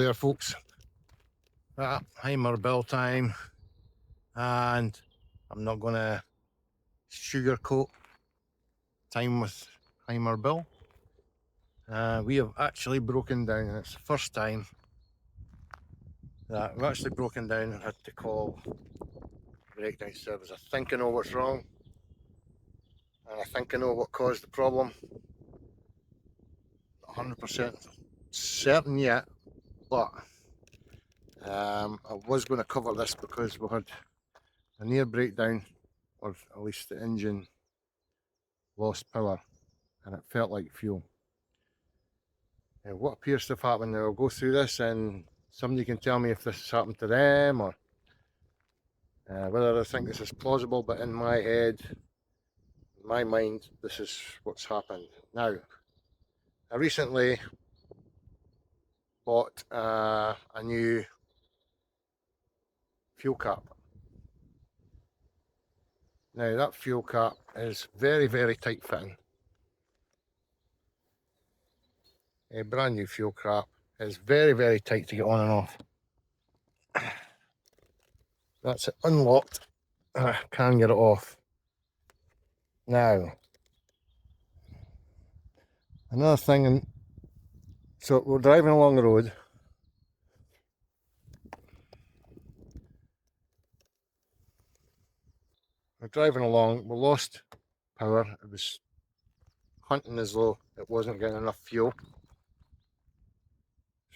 there, folks. Hymer Bil time, and I'm not going to sugarcoat time with Hymer Bil. We have actually broken down, and it's the first time that we've actually broken down and had to call breakdown service. I think I know what's wrong, and I think I know what caused the problem. Not 100% certain yet, but I was going to cover this because we had a near breakdown, or at least the engine lost power and it felt like fuel. What appears to have happened, I'll go through this and somebody can tell me if this has happened to them or whether I think this is plausible, but in my head, in my mind, this is what's happened. Now, I recently bought a new fuel cap. Now that fuel cap is very, very tight fitting. A brand new fuel cap is very, very tight to get on and off. That's it unlocked. I can get it off. Now, another thing, so we're driving along the road. We're driving along, we lost power. It was hunting as though it wasn't getting enough fuel.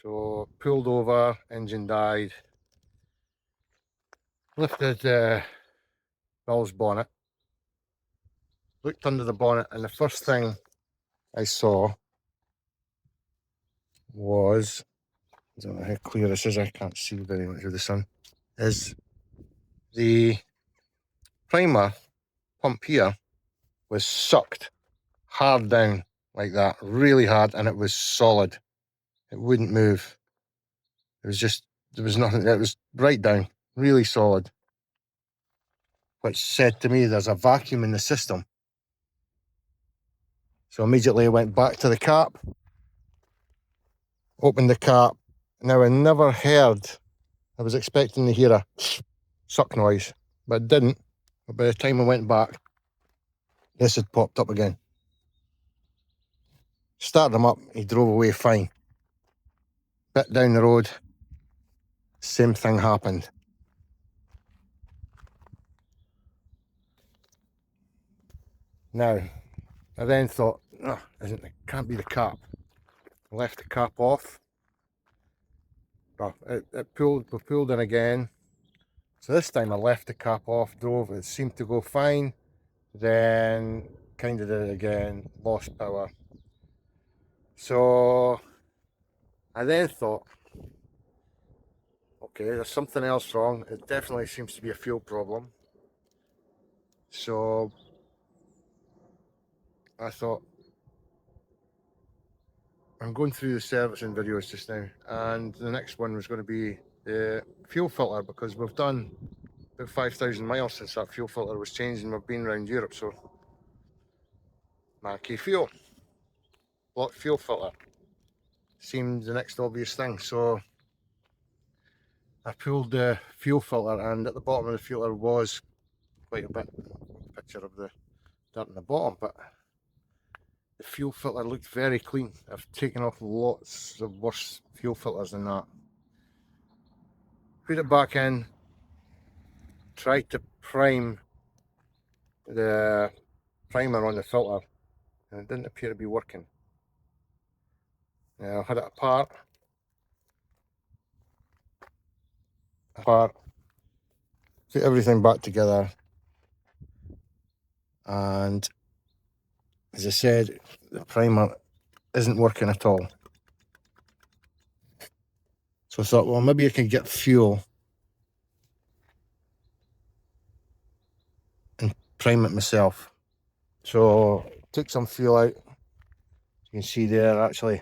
So pulled over, engine died. Lifted Bils bonnet. Looked under the bonnet, and the first thing I saw was, I don't know how clear this is, I can't see very much of the sun, is the primer pump here was sucked hard down like that, really hard, and it was solid. It wouldn't move. It was just, there was nothing, it was right down, really solid. Which said to me there's a vacuum in the system. So immediately I went back to the cap, opened the cap. Now I never heard, I was expecting to hear a suck noise, but it didn't. But by the time I went back, this had popped up again. Started him up, he drove away fine. Bit down the road, same thing happened. Now, I then thought, oh, it can't be the cap. I left the cap off. Well, we pulled in again. So this time I left the cap off, drove, it seemed to go fine. Then kind of did it again, lost power. So I then thought, okay, there's something else wrong. It definitely seems to be a fuel problem. So I thought, I'm going through the servicing videos just now, and the next one was going to be the fuel filter, because we've done about 5,000 miles since that fuel filter was changed and we've been around Europe. So Marquee fuel, block fuel filter seemed the next obvious thing. So I pulled the fuel filter, and at the bottom of the filter was quite a bit, picture of the dirt in the bottom, but the fuel filter looked very clean. I've taken off lots of worse fuel filters than that. Put it back in, tried to prime the primer on the filter, and it didn't appear to be working. Now I had it apart, put everything back together, and as I said, the primer isn't working at all. So I thought, well, maybe I can get fuel and prime it myself. So took some fuel out. You can see there, actually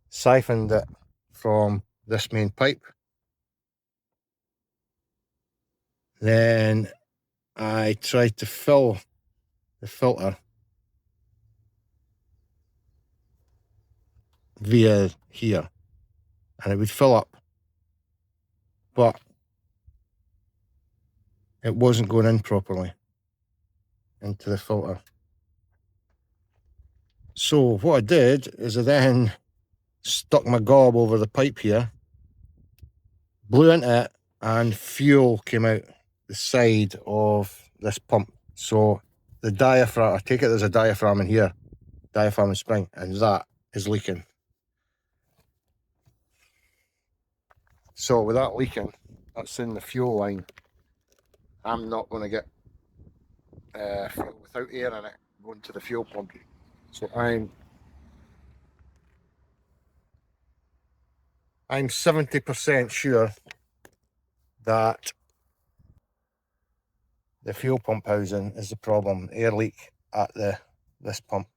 siphoned it from this main pipe. Then I tried to fill the filter via here, and it would fill up, but it wasn't going in properly into the filter. So what I did is I then stuck my gob over the pipe here, blew into it, and fuel came out the side of this pump. So the diaphragm, I take it there's a diaphragm in here, diaphragm and spring, and that is leaking. So with that leaking, that's in the fuel line. I'm not going to get fuel without air in it going to the fuel pump. So I'm 70% sure that the fuel pump housing is the problem, air leak at this pump,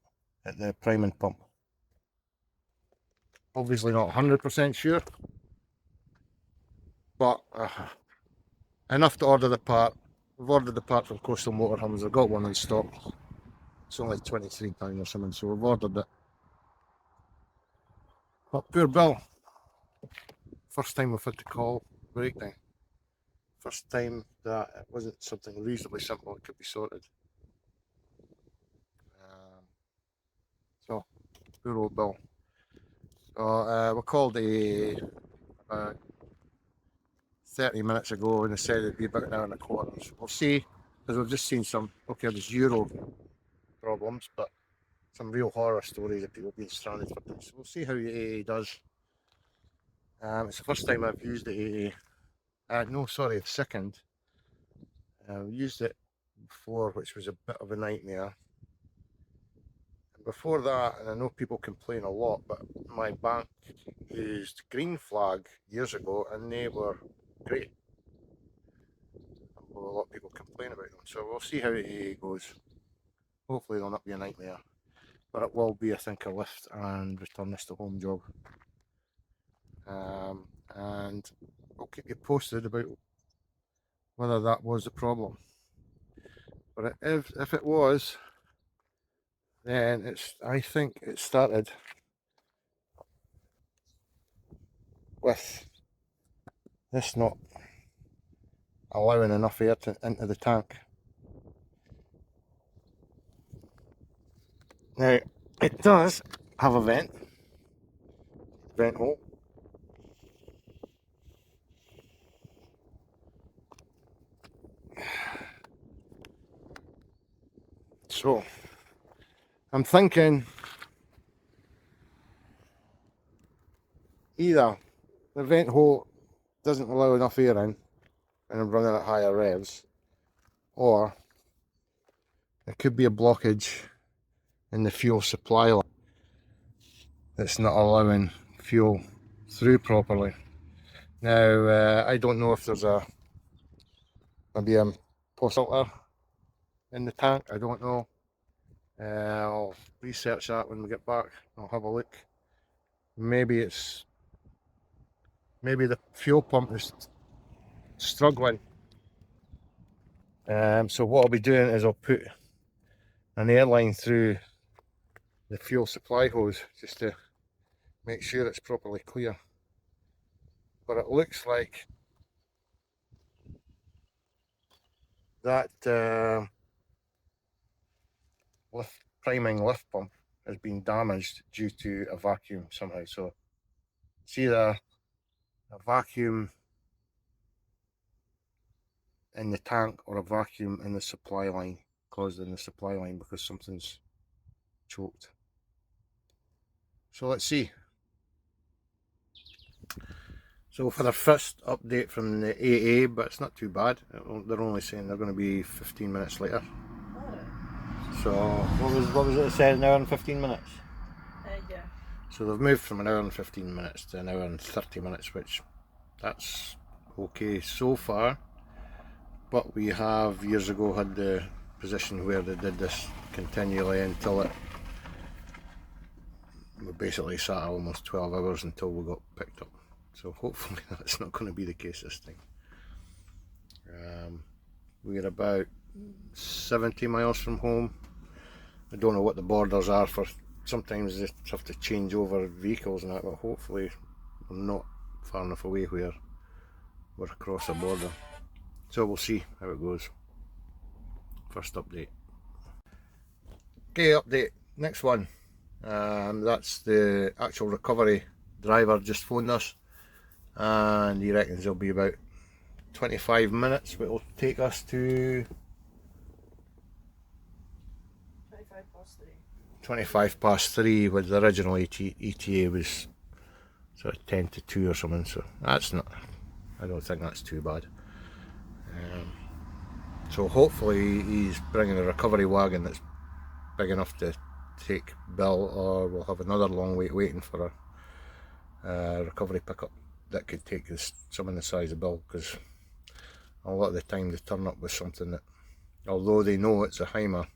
at the priming pump. Obviously not 100% sure, but enough to order the part. We've ordered the part from Coastal Motorhomes. I've got one in stock. It's only £23 or something, so we've ordered it. But poor Bill, first time we've had to call breakdown. First time that it wasn't something reasonably simple, it could be sorted. So, poor old Bill. So we called about 30 minutes ago, and they said it'd be about an hour and a quarter. So we'll see, because we've just seen some, okay, there's Euro problems, but some real horror stories of people being stranded for things. So we'll see how the AA does. It's the first time I've used the AA. No, sorry, the second. I've used it before, which was a bit of a nightmare. And before that, and I know people complain a lot, but my bank used Green Flag years ago, and they were great. A lot of people complain about them, so we'll see how it goes. Hopefully it'll not be a nightmare, but it will be, I think, a lift and return this to home job. And I'll keep you posted about whether that was the problem. But if it was, then I think it started with this not allowing enough air into the tank. Now, it does have a vent hole. So, I'm thinking either the vent hole doesn't allow enough air in and I'm running at higher revs, or there could be a blockage in the fuel supply line that's not allowing fuel through properly. Now, I don't know if there's maybe a filter in the tank, I don't know. I'll research that when we get back. I'll have a look. Maybe the fuel pump is struggling. So what I'll be doing is I'll put an airline through the fuel supply hose just to make sure it's properly clear. But it looks like that priming lift pump has been damaged due to a vacuum somehow. So it's either a vacuum in the tank or a vacuum in the supply line, caused in the supply line because something's choked. So let's see. So for the first update from the AA, but it's not too bad. They're only saying they're going to be 15 minutes later. So what was it said, an hour and 15 minutes? Yeah. So they've moved from an hour and 15 minutes to an hour and 30 minutes, which that's okay so far. But we have years ago had the position where they did this continually until we basically sat almost 12 hours until we got picked up. So hopefully that's not going to be the case this time. We're about 70 miles from home. I don't know what the borders are for. Sometimes they have to change over vehicles and that, but hopefully we're not far enough away where we're across the border. So we'll see how it goes. First update. Okay, update. Next one. That's the actual recovery driver just phoned us, and he reckons it'll be about 25 minutes, but it'll take us to 25 past 3, with the original ETA was sort of 10 to 2 or something, so that's not, I don't think that's too bad. So hopefully he's bringing a recovery wagon that's big enough to take Bill, or we'll have another long wait waiting for a recovery pickup that could take someone the size of Bill, because a lot of the time they turn up with something that, although they know it's a Hymer,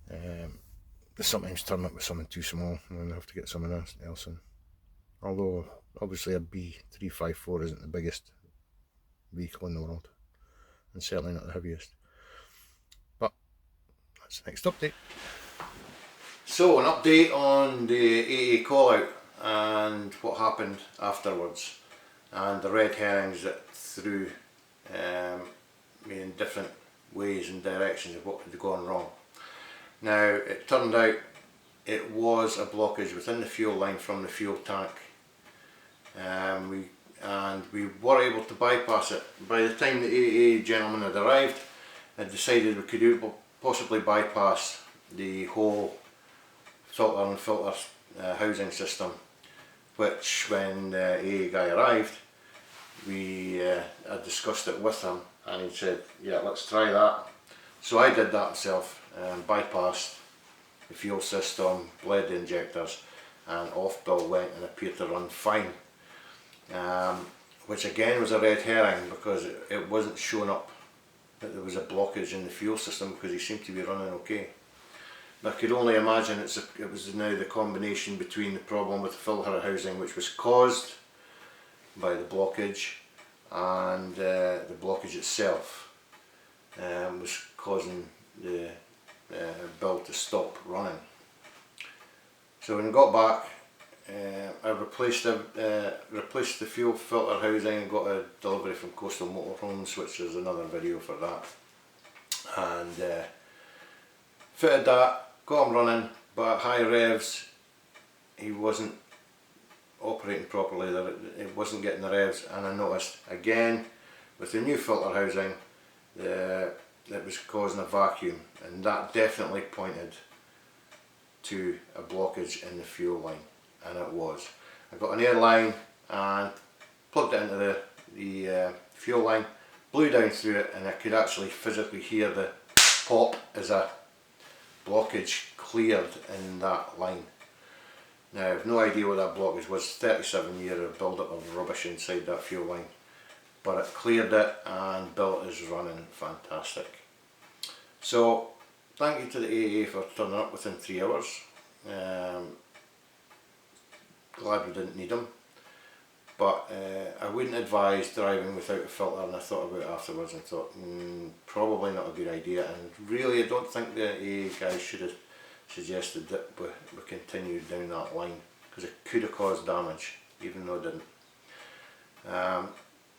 they sometimes turn up with something too small and then they have to get someone else in. Although obviously a B354 isn't the biggest vehicle in the world, and certainly not the heaviest. But that's the next update. So an update on the AA call out and what happened afterwards, and the red herrings that threw me in different ways and directions of what had gone wrong. Now it turned out it was a blockage within the fuel line from the fuel tank. We were able to bypass it. By the time the AA gentleman had arrived, had decided we could possibly bypass the whole filter housing system, which when the AA guy arrived, we had discussed it with him, and he said, yeah, let's try that. So I did that myself, bypassed the fuel system, bled the injectors, and off Bill went and appeared to run fine. Which again was a red herring, because it wasn't showing up that there was a blockage in the fuel system, because he seemed to be running okay. I could only imagine it was now the combination between the problem with the filter housing, which was caused by the blockage, and the blockage itself was causing the Bill to stop running. So when I got back, I replaced the fuel filter housing and got a delivery from Coastal Motorhomes, which is another video for that, and fitted that, got him running, but at high revs he wasn't operating properly, it wasn't getting the revs, and I noticed again with the new filter housing that was causing a vacuum, and that definitely pointed to a blockage in the fuel line, and it was. I got an air line and plugged it into the fuel line, blew down through it, and I could actually physically hear the pop as a blockage cleared in that line. Now I have no idea what that blockage was. 37 years of build up of rubbish inside that fuel line, but it cleared it, and Bill is running fantastic. So thank you to the AA for turning up within 3 hours. Glad we didn't need them, but I wouldn't advise driving without a filter, and I thought about it afterwards and thought probably not a good idea, and really I don't think the AA guys should have suggested that we continued down that line, because it could have caused damage even though it didn't.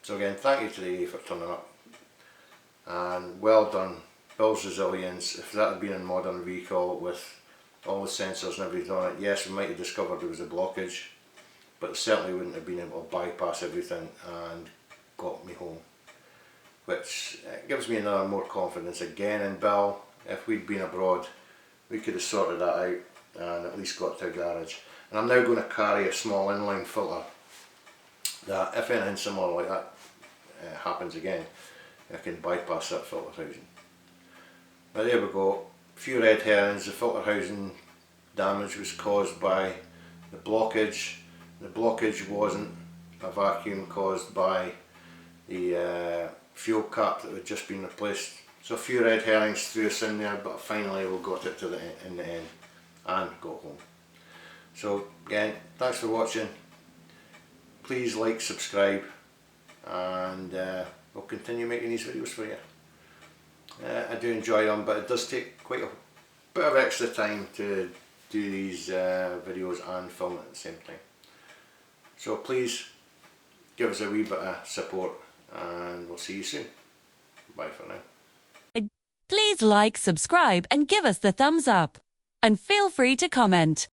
So again, thank you to the AA for turning up, and well done. Bill's resilience, if that had been a modern vehicle with all the sensors and everything on it, yes, we might have discovered there was a blockage, but certainly wouldn't have been able to bypass everything and got me home, which gives me another more confidence again in Bill. If we'd been abroad, we could have sorted that out and at least got to a garage. And I'm now going to carry a small inline filter that if anything similar like that happens again, I can bypass that filter housing. But there we go, a few red herrings. The filter housing damage was caused by the blockage. The blockage wasn't a vacuum caused by the fuel cap that had just been replaced. So a few red herrings threw us in there, but finally we got it to in the end and got home. So again, thanks for watching. Please like, subscribe, and we'll continue making these videos for you. I do enjoy them, but it does take quite a bit of extra time to do these videos and film at the same time. So please give us a wee bit of support, and we'll see you soon. Bye for now. Please like, subscribe and give us the thumbs up. And feel free to comment.